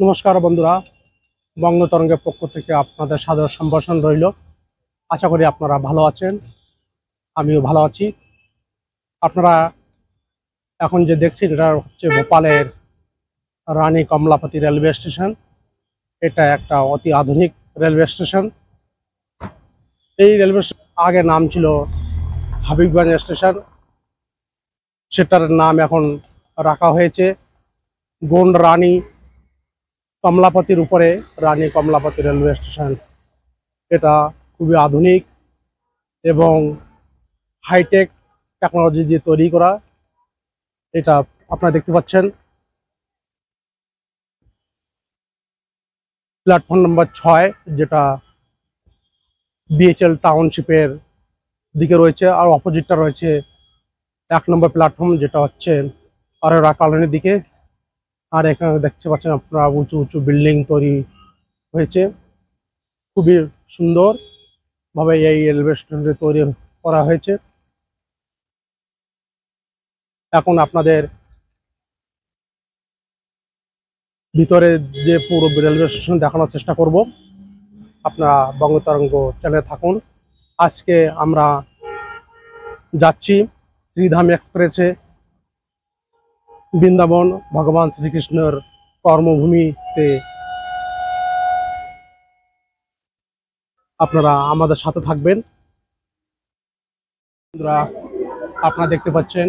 নমস্কার বন্ধুরা, বঙ্গতরঙ্গের পক্ষ থেকে আপনাদের সাদর সম্ভাষণ রইল। আশা করি আপনারা ভালো আছেন, আমিও ভালো আছি। আপনারা এখন যে দেখছেন এটা হচ্ছে ভোপালের রানী কমলাপতি রেলওয়ে স্টেশন। এটা একটা অতি আধুনিক রেলওয়ে স্টেশন। এই রেলওয়ে আগে নাম ছিল হাবিবগঞ্জ স্টেশন, সেটার নাম এখন রাখা হয়েছে গন্ড রানী কমলাপতির উপরে রানী কমলাপতি রেলওয়ে স্টেশন। এটা খুবই আধুনিক এবং হাইটেক টেকনোলজি দিয়ে তৈরি করা। এটা আপনারা দেখতে পাচ্ছেন প্ল্যাটফর্ম নম্বর 6, যেটা বিএচএল টাউনশিপের দিকে রয়েছে, আর অপোজিটটা রয়েছে 1 নম্বর প্ল্যাটফর্ম, যেটা হচ্ছে আরোরা কলোনির দিকে। আর এখানে দেখতে পাচ্ছেন আপনারা উঁচু উঁচু বিল্ডিং তৈরি হয়েছে। খুবই সুন্দরভাবে এই রেলওয়ে স্টেশনটি তৈরি করা হয়েছে। এখন আপনাদের ভিতরে যে পুরো রেলওয়ে স্টেশন দেখানোর চেষ্টা করব। আপনারা বঙ্গতরঙ্গ চ্যানেলে থাকুন। আজকে আমরা যাচ্ছি শ্রীধাম এক্সপ্রেসে বৃন্দাবন ভগবান শ্রীকৃষ্ণের কর্মভূমিতে। আপনারা আমাদের সাথে থাকবেন। আপনারা দেখতে পাচ্ছেন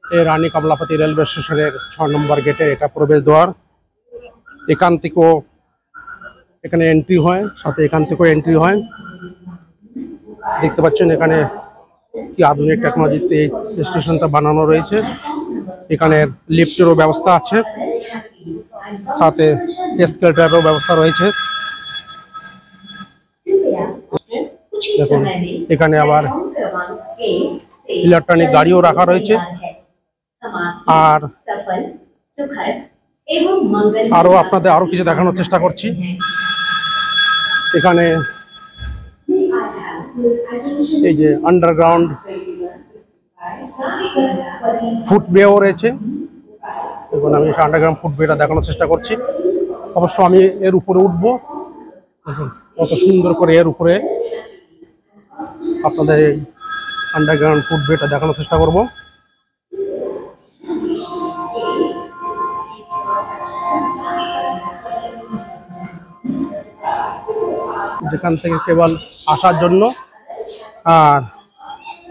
এই রানী কমলাপতি রেলওয়ে স্টেশনের 6 নম্বর গেটে এটা প্রবেশদ্বার। এখান থেকেও এখানে এন্ট্রি হয়, সাথে এখান থেকেও এন্ট্রি হয়। দেখতে পাচ্ছেন এখানে কি আধুনিক টেকনোলজিতে এই স্টেশনটা বানানো রয়েছে। এখানে লিফটেরও ব্যবস্থা আছে, সাথে এসকেলেটরেরও ব্যবস্থা রয়েছে। দেখুন এখানে আবার ইলেকট্রনিক গাড়িও রাখা রয়েছে। আর আপনাদের আরো কিছু দেখানোর চেষ্টা করছি। এখানে এই যে আন্ডারগ্রাউন্ড ফুটওয়েও রয়েছে। এখন আমি আন্ডারগ্রাউন্ড ফুটওয়েটা দেখানোর চেষ্টা করছি। অবশ্য আমি এর উপরে উঠবো। কত সুন্দর করে এর উপরে আপনাদের আন্ডারগ্রাউন্ড ফুটওয়েটা দেখানোর চেষ্টা করব। যেখান থেকে কেবল আসার জন্য। আর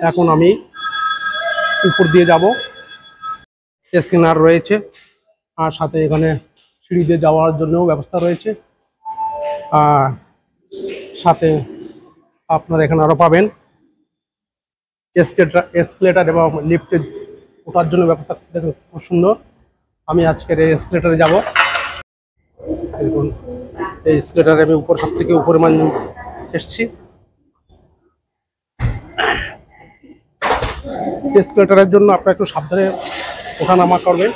এখন আমি উপর দিয়ে যাব। স্ক্যানার রয়েছে, আর সাথে এখানে সিঁড়ি দিয়ে যাওয়ার জন্যও ব্যবস্থা রয়েছে। আর সাথে আপনারা এখানে আরো পাবেন এসকেলেটর এবং লিফটে ওঠার জন্য ব্যবস্থা। দেখুন খুব সুন্দর। আমি আজকের এই এসকেলেটরে যাব। দেখুন এই এসকেলেটরে আমি উপর সব থেকে উপরে এসছি। এসকেলেটরের জন্য আপনারা একটু সাবধানে ওঠানামা করবেন।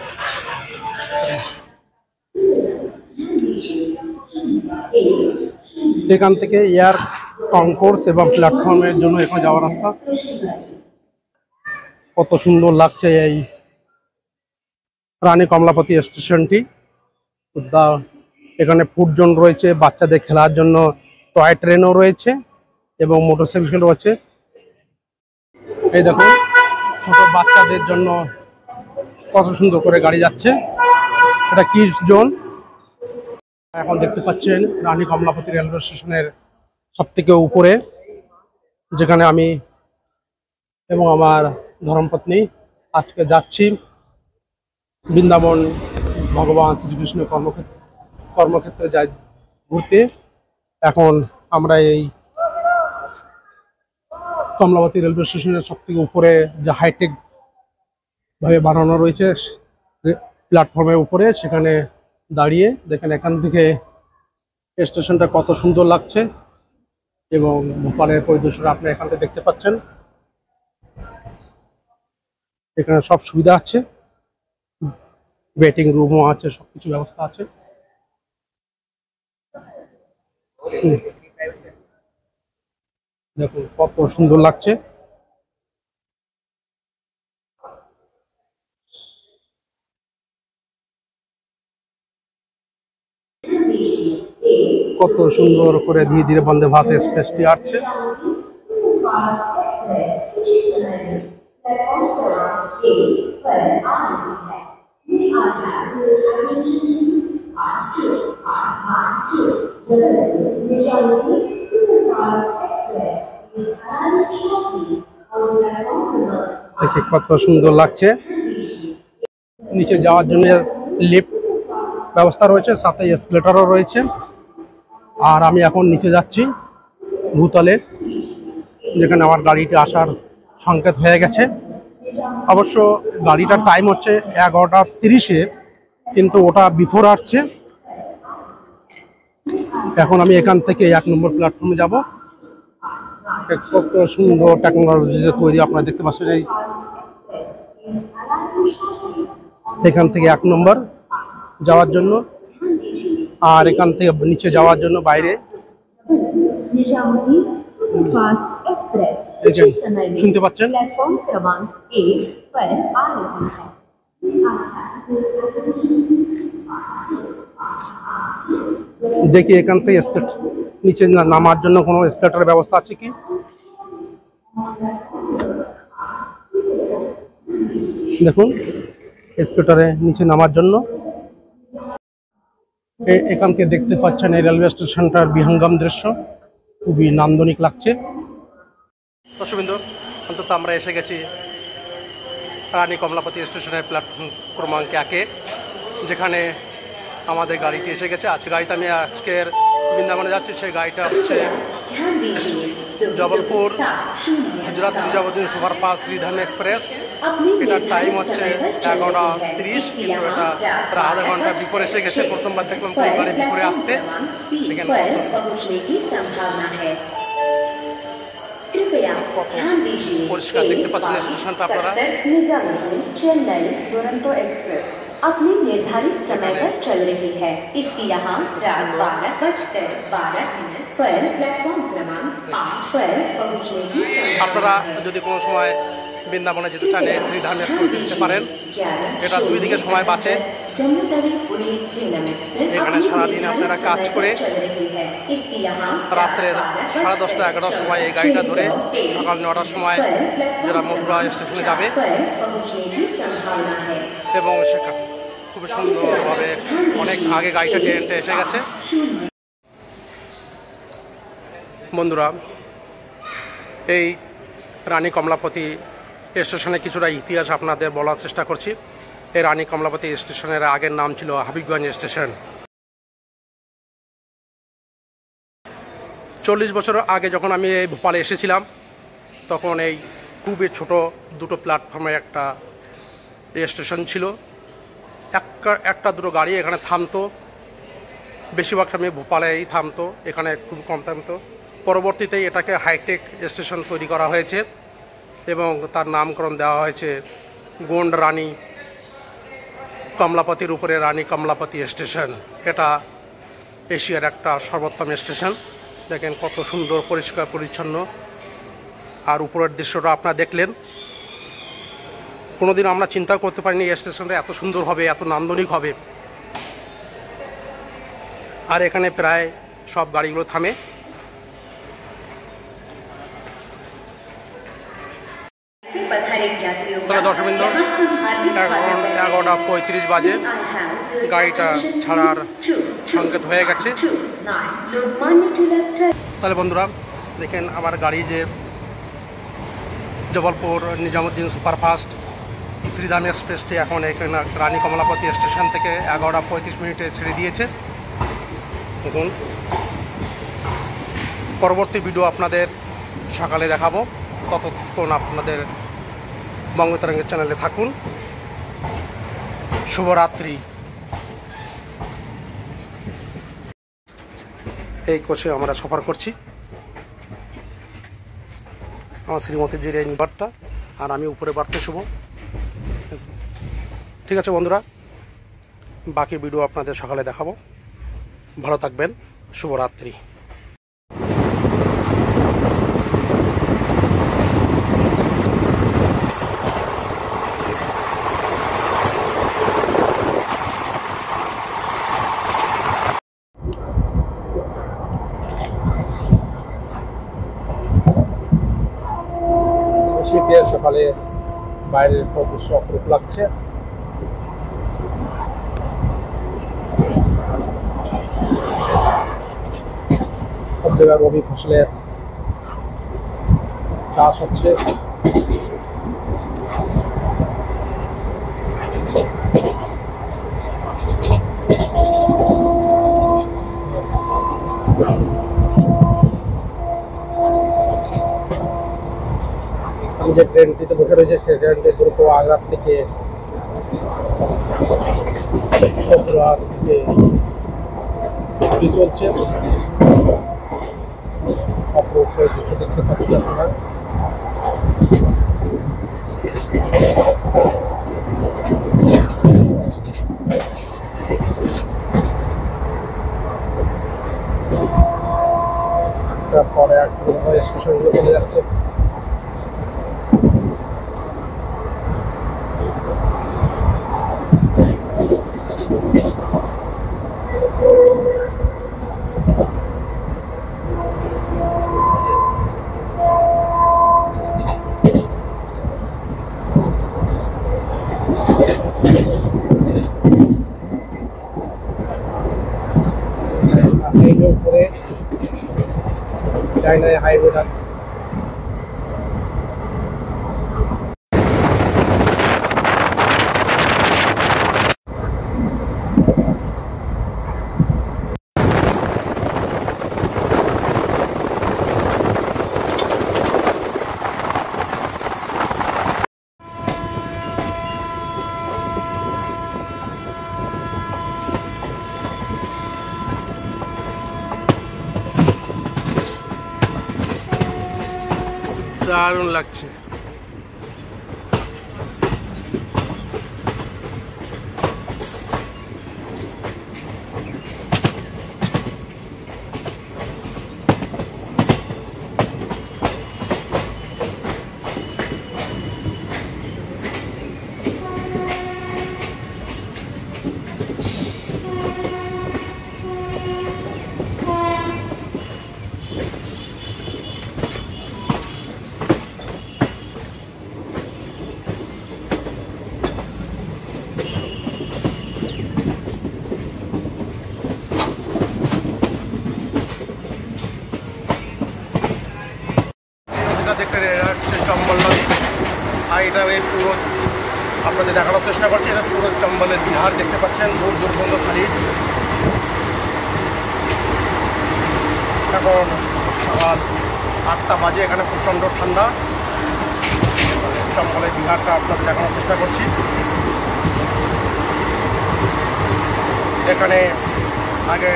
এখান থেকে এয়ার কনকোর্স এবং প্ল্যাটফর্মের জন্য এখানে যাওয়ার রাস্তা। কত সুন্দর লাগছে এই রানী কমলাপতি স্টেশনটি। এখানে ফুড জোন রয়েছে, বাচ্চাদের খেলার জন্য টয় ট্রেনও রয়েছে এবং মোটরসাইকেল রয়েছে। এই দেখুন ছোট বাচ্চাদের জন্য কত সুন্দর করে গাড়ি যাচ্ছে। এটা কিডস জোন। এখন দেখতে পাচ্ছেন রানী কমলাপতি রেলওয়ে স্টেশনের সব থেকে উপরে, যেখানে আমি এবং আমার ধর্মপত্নী আজকে যাচ্ছি বৃন্দাবন ভগবান শ্রীকৃষ্ণের কর্মক্ষেত্রে যাই ঘুরতে। এখন আমরা এই কমলাপতি রেলওয়ে স্টেশনের সব থেকে উপরে যে হাইটেক ভাবে বানানো রয়েছে প্ল্যাটফর্মের উপরে, সেখানে দাঁড়িয়ে দেখেন এখান থেকে স্টেশনটা কত সুন্দর লাগছে এবং ভোপালের পরিদর্শন আপনি এখান থেকে দেখতে পাচ্ছেন। এখানে সব সুবিধা আছে, ওয়েটিং রুমও আছে, সবকিছু ব্যবস্থা আছে। দেখুন কত সুন্দর লাগছে। কত সুন্দর করে ধীরে ধীরে বন্দে ভারত এক্সপ্রেসটি আসছে। দেখে কত সুন্দর লাগছে। নিচে যাওয়ার জন্য লিফট ব্যবস্থা রয়েছে, সাথে এসকেলেটরও রয়েছে। আর আমি এখন নিচে যাচ্ছি ভূতলে, যেখানে আমার গাড়িটি আসার সংকেত হয়ে গেছে। অবশ্য গাড়িটার টাইম হচ্ছে 11:30, কিন্তু ওটা বিফোর আসছে। এখন আমি এখান থেকে 1 নম্বর প্ল্যাটফর্মে যাব। কত সুন্দর টেকনোলজি তৈরি আপনারা দেখতে পাচ্ছেন। এই এখান থেকে 1 নম্বর যাওয়ার জন্য, আর এখান থেকে নিচে যাওয়ার জন্য বাইরে শুনতে পাচ্ছেন। দেখি এখান থেকে নিচে নামার জন্য কোনো এসকেলেটরের ব্যবস্থা আছে কি। দেখুন এসকেলেটরে নিচে নামার জন্য। এখান থেকে দেখতে পাচ্ছেন এই রেলওয়ে স্টেশনটার বিহঙ্গম দৃশ্য, খুবই নান্দনিক লাগছে। দর্শকবৃন্দ, অন্তত আমরা এসে গেছি রানী কমলাপতি স্টেশনের প্ল্যাটফর্ম ক্রমাঙ্ক 1-এ, যেখানে আমাদের গাড়িটি এসে গেছে। গাড়িতে আমি আজকের বৃন্দাবনে যাচ্ছি। সেই গাড়িটা হচ্ছে জবলপুর গুজরাট নিজামুদ্দিন সুপারফাস্ট শ্রীধাম এক্সপ্রেস। এটার টাইম হচ্ছে 11:30, কিন্তু এটা প্রায় আধা ঘন্টা বিপরে এসে গেছে। প্রথমবার দেখলাম কোন গাড়ি বিপরে আসতে। এখানে কত পরিষ্কার দেখতে পাচ্ছেন স্টেশনটা আপনারা। अपनी निर्धारित समय पर चल रही है, इसकी यहाँ रात 12:12 पर प्लेटफॉर्म क्रमांक 5 पर पहुँचने की। আপনারা যদি কোনো সময় বৃন্দাবনে যেতে চান এই শ্রীধাম এক্সপ্রেস যেতে পারেন। এটা 2 দিকে সময় বাঁচে। এখানে সারাদিন আপনারা কাজ করে রাত্রে 10:30 11টার সময় এই গাড়িটা ধরে সকাল 9টার সময় যারা মথুরা স্টেশনে যাবে, এবং সেখানে খুব সুন্দরভাবে অনেক আগে গাড়িটা ট্রেনটা এসে গেছে। বন্ধুরা, এই রানী কমলাপতি স্টেশনে কিছুটা ইতিহাস আপনাদের বলার চেষ্টা করছি। এই রানী কমলাপতি স্টেশনের আগের নাম ছিল হাবিবগঞ্জ স্টেশন। 40 বছর আগে যখন আমি এই ভোপালে এসেছিলাম, তখন এই খুবই ছোট 2টো প্ল্যাটফর্মের একটা স্টেশন ছিল। একটা দুটো গাড়ি এখানে থামতো, বেশিরভাগ সময় ভোপালেই থামতো, এখানে খুব কম থামতো। পরবর্তীতে এটাকে হাইটেক স্টেশন তৈরি করা হয়েছে এবং তার নামকরণ দেওয়া হয়েছে গোন্ড রানী কমলাপতির উপরে রানী কমলাপতি স্টেশন। এটা এশিয়ার একটা সর্বোত্তম স্টেশন। দেখেন কত সুন্দর পরিষ্কার পরিচ্ছন্ন। আর উপরের দৃশ্যটা আপনারা দেখলেন। কোনোদিন আমরা চিন্তা করতে পারিনি এই স্টেশনটা এত সুন্দর হবে, এত নান্দনিক হবে। আর এখানে প্রায় সব গাড়িগুলো থামে। তাহলে দর্শকবৃন্দ, এখন 11:35 বাজে, গাড়িটা ছাড়ার সংকেত হয়ে গেছে। তাহলে বন্ধুরা দেখেন আমার গাড়ি যে জবলপুর নিজামুদ্দিন সুপারফাস্ট শ্রীধাম এক্সপ্রেসটি এখন এখানে রানী কমলাপতি স্টেশন থেকে 11:35 ছেড়ে দিয়েছে। দেখুন, পরবর্তী ভিডিও আপনাদের সকালে দেখাবো। ততক্ষণ আপনাদের বঙ্গতরঙ্গের চ্যানেলে থাকুন। শুভরাত্রি। এই কোচে আমরা সফর করছি। আমার শ্রীমতীজির এই বারটা, আর আমি উপরে বাড়তে শুভ। ঠিক আছে বন্ধুরা, বাকি ভিডিও আপনাদের সকালে দেখাবো। ভালো থাকবেন। শুভরাত্রি। শীতের সকালে বাইরের দৃশ্য অপরূপ লাগছে। সব জায়গায় রবি ফসলের চাষ হচ্ছে। আমি যে ট্রেনটিতে বসে রয়েছে সেই ট্রেনটি দ্রুত আগ্রার থেকে ছুটি চলছে। অপরূপ দৃশ্য দেখতে পাচ্ছি আপনারা। পরে স্টেশনগুলো চলে যাচ্ছে। করে চাইনা হাইওয়েটা দারুণ লাগছে। দেখতে হচ্ছে চম্বল নদী। আর এটা এই পুরো আপনাদের দেখানোর চেষ্টা করছি। এটা পুরো চম্বলের বিহার দেখতে পাচ্ছেন, দূর দুর্গন্ধ খালি। এখন সকাল 8টা বাজে, এখানে প্রচণ্ড ঠান্ডা। চম্বলের বিহারটা আপনাদের দেখানোর চেষ্টা করছি। এখানে আগে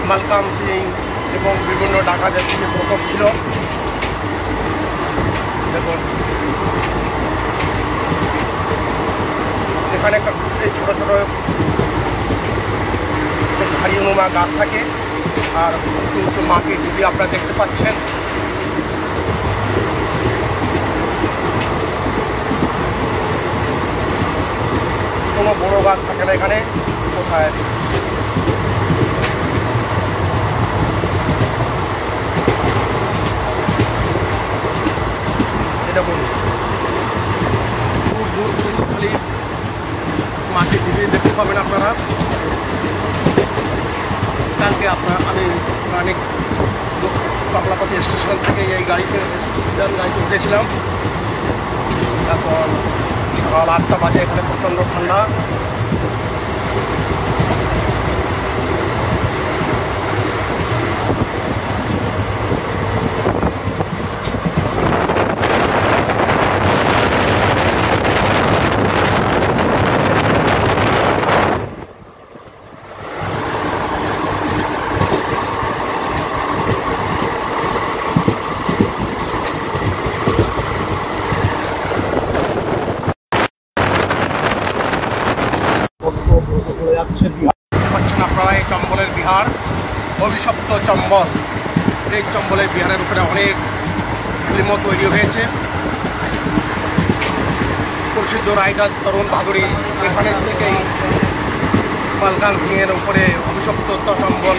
মালকান সিং এবং বিভিন্ন ডাকাতের থেকে প্রকোপ ছিল। দেখুন এখানে এই ছোটো ছোটো ঝাড়িনুমা গাছ থাকে আর উঁচু উঁচু মাটির ঢিবি আপনারা দেখতে পাচ্ছেন। কোনো বড় গাছ থাকে না এখানে। কোথায় দেখুন দূর দূর পর্যন্ত খালি মাটির ঢিবি দেখতে পাবেন আপনারা। কালকে আমি অনেক কমলাপতি স্টেশন থেকে এই গাড়িতে উঠেছিলাম। এখন সকাল 8টা বাজে, এখানে প্রচণ্ড ঠান্ডা। পাচ্ছেন আপনারা এই চম্বলের বিহার, অভিশপ্ত চম্বল। এই চম্বলের বিহারের উপরে অনেক ফিল্মও তৈরি হয়েছে। প্রসিদ্ধ রাইটার তরুণ বাহাদুরী এখানে থেকেই মালকান সিংয়ের উপরে অভিশপ্ত চম্বল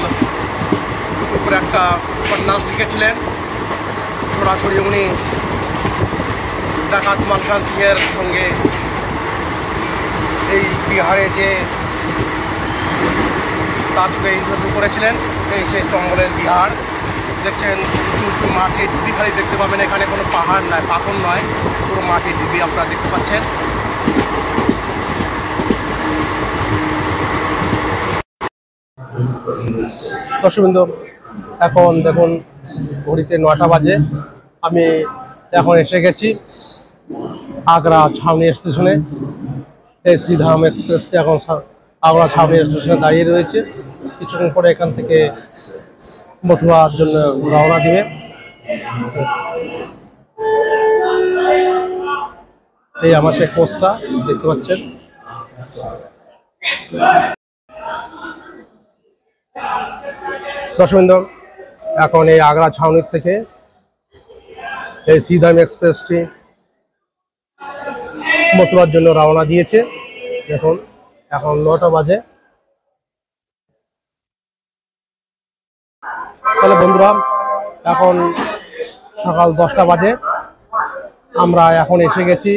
উপরে একটা উপন্যাস লিখেছিলেন। সরাসরি উনি ডাকাত মানখান সিং এর সঙ্গে এই বিহারে যে তাজকে ইন্টারভিউ করেছিলেন, এই সেই চম্বলের বিহার দেখছেন। উঁচু উঁচু মাটির ঢিবি খালি দেখতে পাবেন, এখানে কোনো পাহাড় নয়, পাথর নয়, পুরো মাটির ঢিবি আপনারা দেখতে পাচ্ছেন। দর্শকবৃন্দ, এখন দেখুন ঘড়িতে 9টা বাজে। আমি এখন এসে গেছি আগ্রা ছাউনি স্টেশনে। এই শ্রীধাম এক্সপ্রেসটি এখন আগ্রা ছাউনি স্টেশনে দাঁড়িয়ে রয়েছে। কিছুক্ষণ পরে এখান থেকে মথুরার জন্য রওনা দিবে। এই আমার সেই কোচটা দেখতে পাচ্ছেন। দর্শকবৃন্দ, এখন এই আগ্রা ছাউনির থেকে এই শ্রীধাম এক্সপ্রেসটি মথুরার জন্য রওনা দিয়েছে। দেখুন এখন 9টা বাজে। তাহলে বন্ধুরা, এখন সকাল 10টা বাজে। আমরা এখন এসে গেছি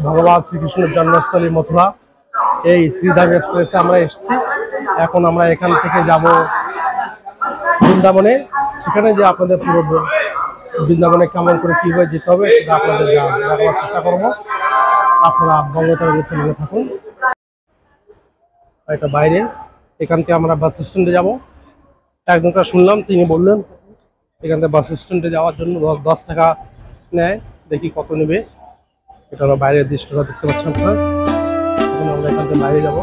ভগবান শ্রীকৃষ্ণের জন্মস্থলী মথুরা। এই শ্রীধাম এক্সপ্রেসে আমরা এসেছি। এখন আমরা এখান থেকে যাব বৃন্দাবনে। সেখানে যে আপনাদের পুরো বৃন্দাবনে কেমন করে কীভাবে যেতে হবে সেটা আপনাদের দেখাবার চেষ্টা করব। আপনারা বঙ্গতারার চলে থাকুন। এটা বাইরে, এখান থেকে আমরা বাস স্ট্যান্ডে যাব। একজনটা শুনলাম, তিনি বললেন এখান থেকে বাস স্ট্যান্ডে যাওয়ার জন্য 10 টাকা নেয়। দেখি কত নেবে। এটা আমরা বাইরের দৃশ্যটা দেখতে পাচ্ছি আপনারা। এখন আমরা এখান থেকে বাইরে যাব।